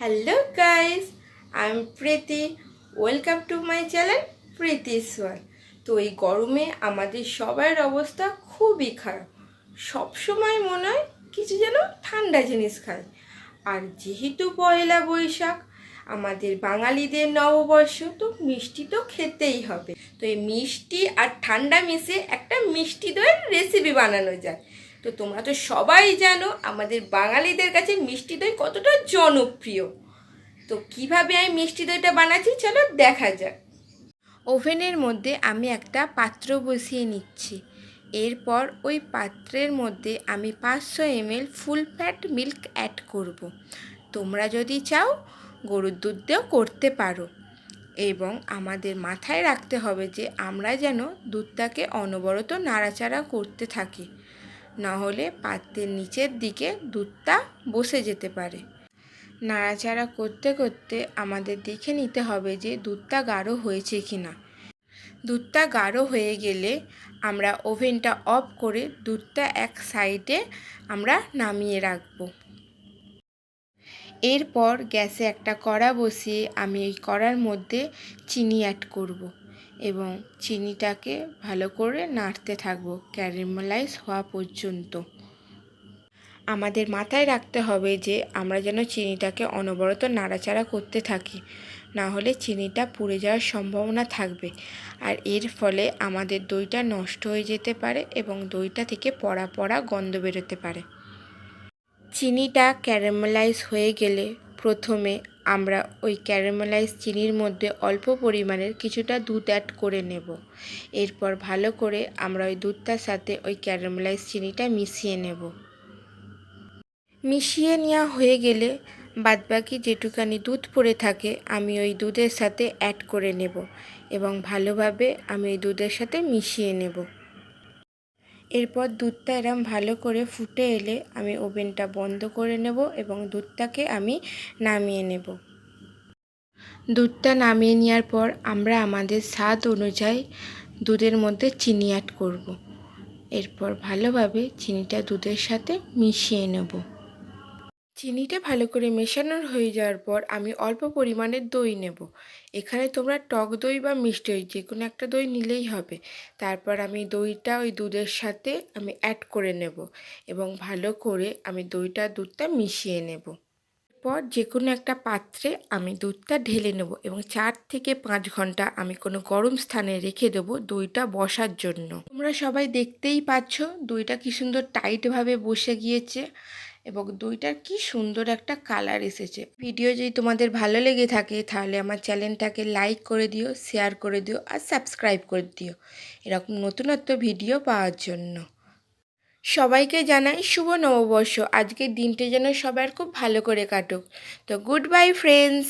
Hello guys, I am Preeti. Welcome to my channel Preeti's world. তো এই গরমে আমাদের সবার অবস্থা খুবই খারাপ। সবসময় মনে হয় কিছু যেন ঠান্ডা জিনিস খাই। আর যেহেতু পয়লা বৈশাখ আমাদের বাঙালিদের নববর্ষ, তো মিষ্টি তো খেতেই হবে। তো এই মিষ্টি আর ঠান্ডা মিশে একটা মিষ্টি দইয়ের রেসিপি বানানো যায়। তো তোমরা তো সবাই জানো আমাদের বাঙালিদের কাছে মিষ্টি দই কতটা জনপ্রিয়। তো কিভাবে আমি মিষ্টি দইটা বানাচ্ছি চলো দেখা যাক। ওভেনের মধ্যে আমি একটা পাত্র বসিয়ে নিচ্ছি। এরপর ওই পাত্রের মধ্যে আমি 500 ml full fat milk add করব। তোমরা যদি চাও গরুর দুধ দিয়েও করতে পারো। এবং আমাদের মাথায় রাখতে হবে যে আমরা যেন দুধটাকে অনবরত নাড়াচাড়া করতে থাকি, না হলে পাত্রের নিচের দিকে দুধটা বসে যেতে পারে। নাড়াচাড়া করতে করতে আমাদের দেখে নিতে হবে যে দুধটা গাঢ় হয়েছে কি না। দুধটা গাঢ় হয়ে গেলে আমরা ওভেনটা অফ করে দুধটা এক সাইডে আমরা নামিয়ে রাখবো। এরপর গ্যাসে একটা কড়া বসিয়ে আমি এই কড়ার মধ্যে চিনি অ্যাড করব এবং চিনিটাকে ভালো করে নাড়তে থাকবো ক্যারামেলাইজ হওয়া পর্যন্ত। আমাদের মাথায় রাখতে হবে যে আমরা যেন চিনিটাকে অনবরত নাড়াচাড়া করতে থাকি, না হলে চিনিটা পুড়ে যাওয়ার সম্ভাবনা থাকবে। আর এর ফলে আমাদের দইটা নষ্ট হয়ে যেতে পারে এবং দইটা থেকে পড়া পড়া গন্ধ বেরোতে পারে। চিনিটা ক্যারামেলাইজ হয়ে গেলে প্রথমে আমরা ওই ক্যারামেলাইজ চিনির মধ্যে অল্প পরিমাণের কিছুটা দুধ অ্যাড করে নেব। এরপর ভালো করে আমরা ওই দুধটার সাথে ওই ক্যারামেলাইজ চিনিটা মিশিয়ে নেব। মিশিয়ে নেওয়া হয়ে গেলে বাদবাকি যেটুকানি দুধ পড়ে থাকে আমি ওই দুধের সাথে অ্যাড করে নেব এবং ভালোভাবে আমি ওই দুধের সাথে মিশিয়ে নেব। এরপর দুধটা এরম ভালো করে ফুটে এলে আমি ওভেনটা বন্ধ করে নেব এবং দুধটাকে আমি নামিয়ে নেব। দুধটা নামিয়ে নেওয়ার পর আমরা আমাদের স্বাদ অনুযায়ী দুধের মধ্যে চিনি অ্যাড করব। এরপর ভালোভাবে চিনিটা দুধের সাথে মিশিয়ে নেব। চিনিটা ভালো করে মেশানোর হয়ে যাওয়ার পর আমি অল্প পরিমাণে দই নেব। এখানে তোমরা টক দই বা মিষ্টি দই যে কোনো একটা দই নিলেই হবে। তারপর আমি দইটা ওই দুধের সাথে আমি অ্যাড করে নেব এবং ভালো করে আমি দুধটা মিশিয়ে নেব। এরপর যে কোনো একটা পাত্রে আমি দুধটা ঢেলে নেব এবং 4 থেকে 5 ঘন্টা আমি কোনো গরম স্থানে রেখে দেবো দইটা বসার জন্য। তোমরা সবাই দেখতেই পাচ্ছ দইটা কি সুন্দর টাইটভাবে বসে গিয়েছে এবং দইটার কি সুন্দর একটা কালার এসেছে। ভিডিও যদি তোমাদের ভালো লেগে থাকে তাহলে আমার চ্যানেলটাকে লাইক করে দিও, শেয়ার করে দিও আর সাবস্ক্রাইব করে দিও এরকম নতুনত্ব ভিডিও পাওয়ার জন্য। সবাইকে জানাই শুভ নববর্ষ। আজকের দিনটা যেন সবার খুব ভালো করে কাটুক। তো গুড বাই ফ্রেন্ডস।